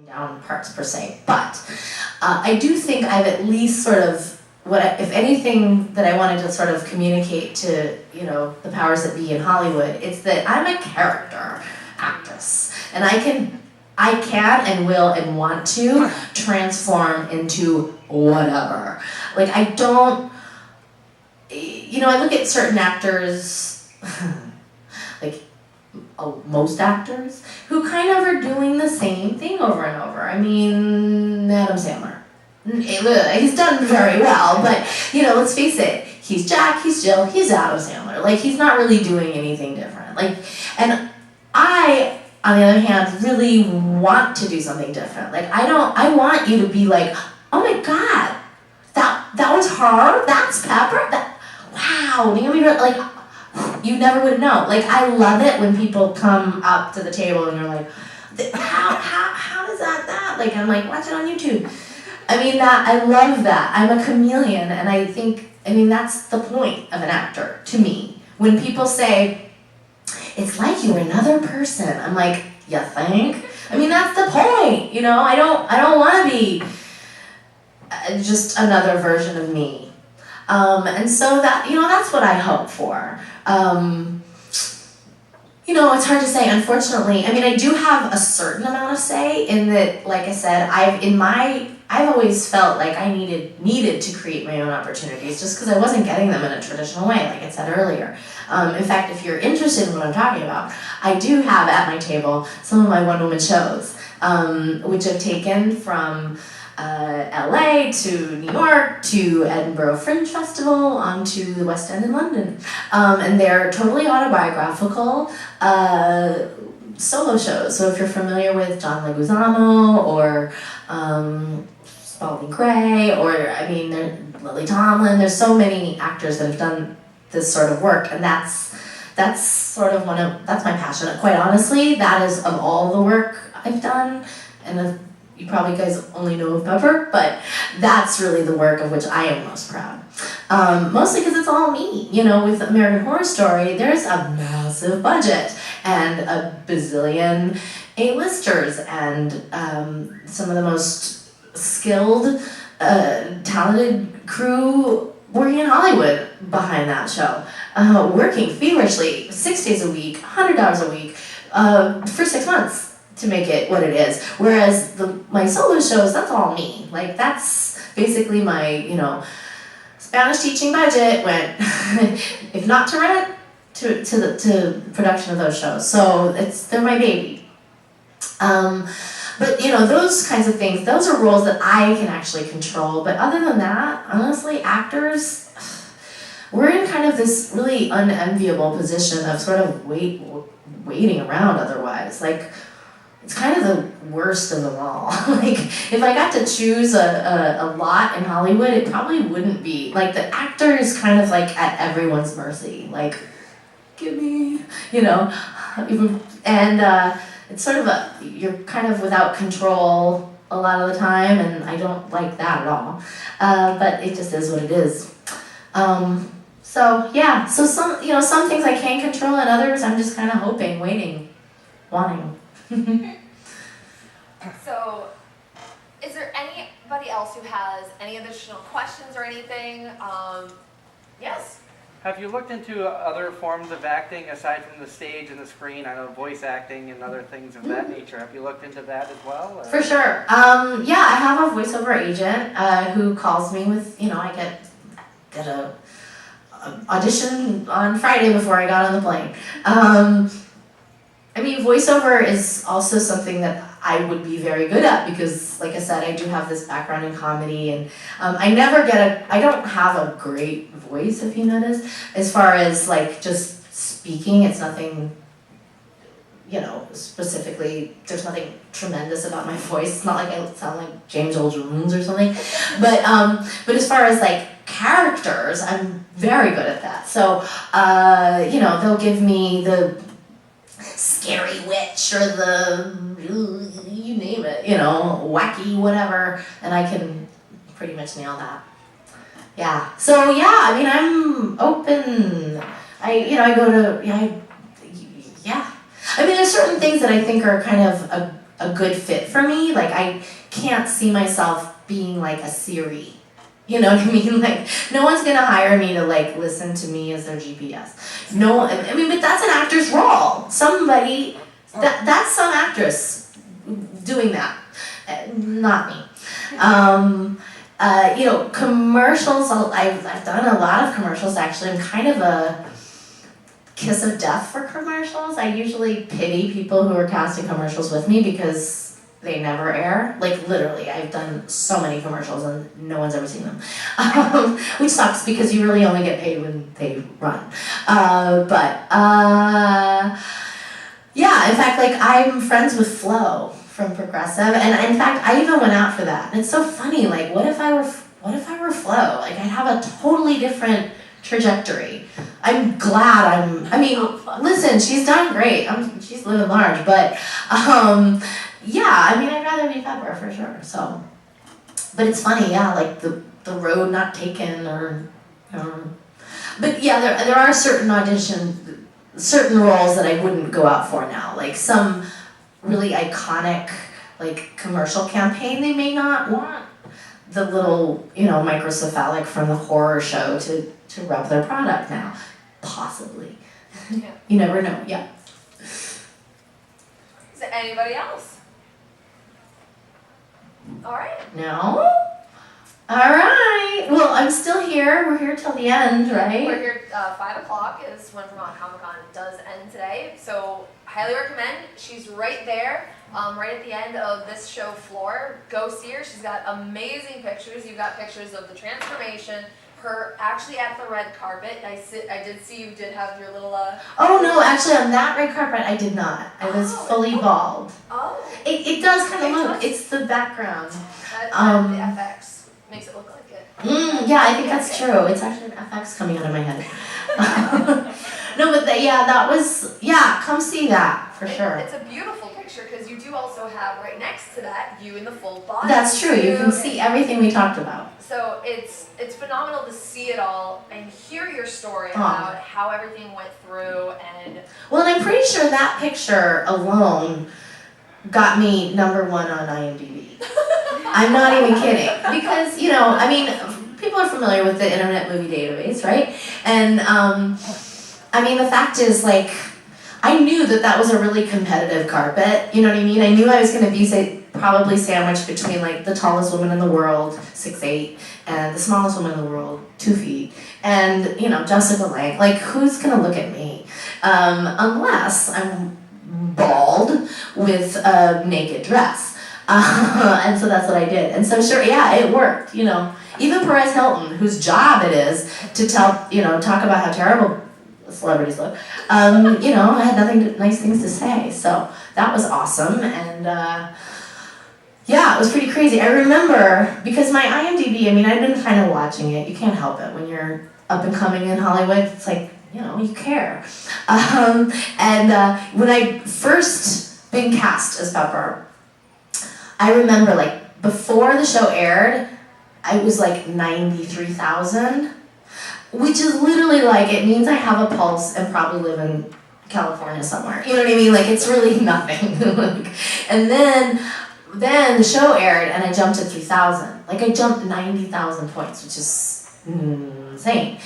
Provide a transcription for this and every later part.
down parts per se, but I do think I've at least sort of if anything that I wanted to sort of communicate to the powers that be in Hollywood, it's that I'm a character actress, and I can and will and want to transform into whatever. Like I don't, I look at certain actors, like most actors, who kind of are doing the same thing over and over. I mean, Adam Sandler. He's done very well, but, let's face it, he's Jack, he's Jill, he's Adam Sandler. Like, he's not really doing anything different. Like, and I, on the other hand, really want to do something different. Like, I want you to be like, oh my God, that was her? That's Pepper? Wow, Naomi, like, you never would know. Like, I love it when people come up to the table and you're like, how does that? Like, I'm like, watch it on YouTube. I mean, I love that. I'm a chameleon, and I think, that's the point of an actor, to me. When people say, it's like you're another person, I'm like, you think? That's the point, I don't want to be just another version of me. And so that's what I hope for. It's hard to say, unfortunately. I do have a certain amount of say in that, like I said, I've always felt like I needed to create my own opportunities just because I wasn't getting them in a traditional way, like I said earlier. In fact, if you're interested in what I'm talking about, I do have at my table some of my one-woman shows, which I've taken from LA to New York to Edinburgh Fringe Festival onto the West End in London. And they're totally autobiographical solo shows. So if you're familiar with John Leguizamo or Spalding Gray or Lily Tomlin, there's so many actors that have done this sort of work, and that's sort of that's my passion. Quite honestly, that is of all the work I've done, and you probably guys only know of Pepper, but that's really the work of which I am most proud. Mostly because it's all me. With American Horror Story, there's a massive budget and a bazillion A-listers and some of the most skilled, talented crew working in Hollywood behind that show. Working feverishly, 6 days a week, $100 a week, for 6 months. To make it what it is. Whereas my solo shows, that's all me. Like, that's basically my, Spanish teaching budget went, if not to rent, to production of those shows. So they're my baby. But, those kinds of things, those are roles that I can actually control. But other than that, honestly, actors, we're in kind of this really unenviable position of sort of waiting around otherwise. Like, it's kind of the worst of them all. Like, if I got to choose a lot in Hollywood, it probably wouldn't be. Like, the actor is kind of like at everyone's mercy. Like, give me, and it's sort of you're kind of without control a lot of the time, and I don't like that at all. But it just is what it is. So some things I can control, and others I'm just kind of hoping, waiting, wanting. So, is there anybody else who has any additional questions or anything? Yes? Have you looked into other forms of acting aside from the stage and the screen? I know voice acting and other things of that nature. Have you looked into that as well? Or? For sure. I have a voiceover agent who calls me with, I get a audition on Friday before I got on the plane. Voiceover is also something that I would be very good at because, like I said, I do have this background in comedy, and I don't have a great voice, if you notice, as far as, like, just speaking. It's nothing, specifically, there's nothing tremendous about my voice. It's not like I sound like James Earl Jones or something, but as far as, like, characters, I'm very good at that. So, they'll give me the scary witch or the, you name it, wacky whatever, and I can pretty much nail that. Yeah. So I'm open. I go to, yeah. There's certain things that I think are kind of a good fit for me. Like, I can't see myself being like a Siri. You know what I mean? Like, no one's gonna hire me to like listen to me as their GPS. No, I mean, but that's an actor's role. Somebody, that's some actress doing that, not me. You know, commercials, I've done a lot of commercials actually. I'm kind of a kiss of death for commercials. I usually pity people who are casting commercials with me because they never air. Like, literally, I've done so many commercials and no one's ever seen them. Which sucks because you really only get paid when they run. Yeah, in fact, like, I'm friends with Flo from Progressive, and in fact, I even went out for that. And it's so funny, like, what if I were Flo? Like, I'd have a totally different trajectory. I'm glad listen, she's done great. She's living large, but, yeah, I mean, I'd rather be Pepper for sure. So, but it's funny, yeah, like the road not taken, but yeah, there are certain roles that I wouldn't go out for now. Like some really iconic, like commercial campaign, they may not want the little, microcephalic from the horror show to rep their product now, possibly. Yeah. You never know. Yeah. Is there anybody else? All right. No? All right. Well, I'm still here. We're here till the end, right? We're here, 5 o'clock is when Vermont Comic Con does end today. So, highly recommend. She's right there, right at the end of this show floor. Go see her. She's got amazing pictures. You've got pictures of the transformation, her actually at the red carpet. I did see you did have your little, Oh, no, actually, on that red carpet, I did not. I was fully bald. Oh. It does kind of look, it's the background. The FX makes it look like it. Yeah, I think that's true. It's actually an FX coming out of my head. No, but that was, come see that, for sure. It's a beautiful picture, because you do also have, right next to that, you in the full body. That's true. You can see everything we talked about. So it's phenomenal to see it all and hear your story about how everything went through and... Well, and I'm pretty sure that picture alone got me #1 on IMDb. I'm not even kidding. Because, people are familiar with the Internet Movie Database, right? And, the fact is, like, I knew that was a really competitive carpet, you know what I mean? I knew I was going to be, probably sandwiched between, like, the tallest woman in the world, 6'8", and the smallest woman in the world, 2 feet, and, Jessica Lange. Like, who's going to look at me? Unless I'm bald with a naked dress. And so that's what I did. And so, sure, yeah, it worked, Even Perez Hilton, whose job it is to talk about how terrible celebrities look, I had nice things to say. So that was awesome. And, it was pretty crazy. I remember, because my IMDb, I've been kind of watching it. You can't help it. When you're up and coming in Hollywood, it's like, you care. When I first been cast as Pepper, I remember, like, before the show aired, I was like 93,000, which is literally like, it means I have a pulse and probably live in California somewhere. You know what I mean? Like, it's really nothing. And then the show aired and I jumped to 3,000. Like, I jumped 90,000 points, which is insane.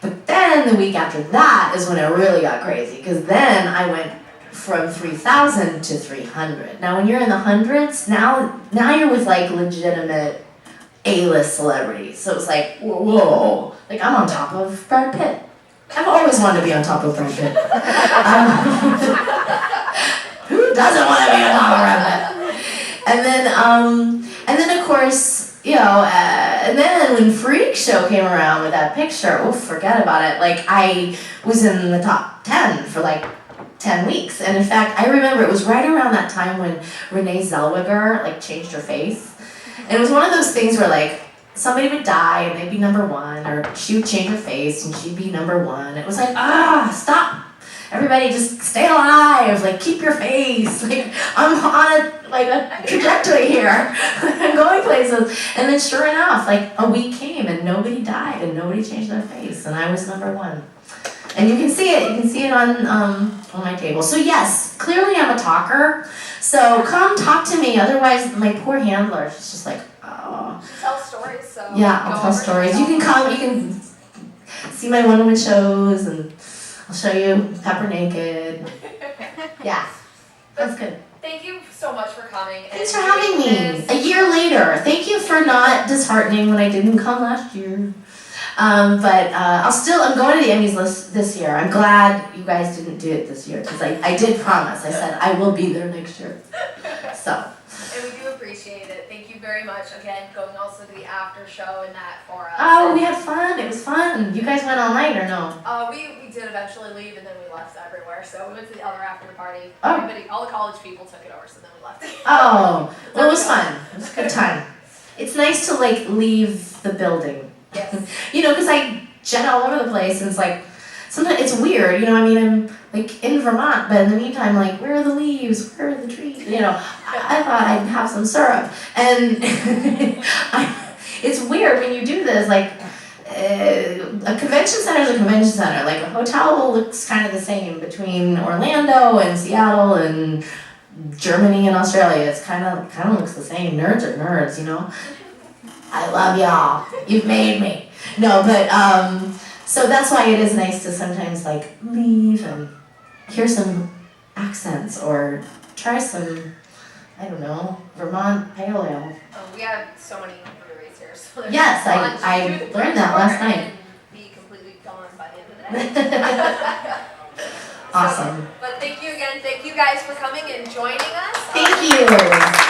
But then the week after that is when it really got crazy, because then I went from 3,000 to 300. Now, when you're in the hundreds, now you're with, like, legitimate A-list celebrities. So it's like, whoa, like, I'm on top of Brad Pitt. I've always wanted to be on top of Brad Pitt. Who doesn't want to be on top of Brad Pitt? And then of course, and then when Freak Show came around with that picture, forget about it. Like, I was in the top 10 for like 10 weeks. And in fact, I remember it was right around that time when Renee Zellweger, like, changed her face. And it was one of those things where, like, somebody would die and they'd be #1, or she would change her face and she'd be #1. It was like, stop. Everybody just stay alive, like, keep your face. Like, I'm on a trajectory here. I'm going places. And then sure enough, like, a week came and nobody died and nobody changed their face. And I was #1. And you can see it on my table. So yes, clearly I'm a talker, so come talk to me. Otherwise, my poor handler, she's just like, oh. Tell stories, so. Yeah, I'll tell stories. You can come, you can see my one-woman shows, and I'll show you Pepper Naked. Yeah, that's good. Thank you so much for coming. Thanks for having me. A year later. Thank you for not disheartening when I didn't come last year. But I'm going to the Emmys this year. I'm glad you guys didn't do it this year because I did promise. I said I will be there next year. So. And we do appreciate it. Thank you very much. Again, going also to the after show and that for us. Oh, we had fun. It was fun. You guys went all night or no? We did eventually leave and then we left everywhere. So we went to the other after party. Oh. All the college people took it over, so then we left. Oh, well, it was fun. It was a good time. It's nice to like leave the building. Yes. You know, because I jet all over the place and it's like, sometimes it's weird, you know, I mean, I'm like in Vermont, but in the meantime, like, where are the leaves? Where are the trees? You know, I thought I'd have some syrup. And it's weird when you do this, like, a convention center is a convention center. Like, a hotel looks kind of the same between Orlando and Seattle and Germany and Australia. It's kind of looks the same. Nerds are nerds, you know. I love y'all. You've made me. No, but, so that's why it is nice to sometimes like leave and hear some accents or try some, I don't know, Vermont pale ale. We have so many breweries here. So Yes, I learned that last night. And be completely gone by the end of the day. Awesome. But thank you again. Thank you guys for coming and joining us. Thank you.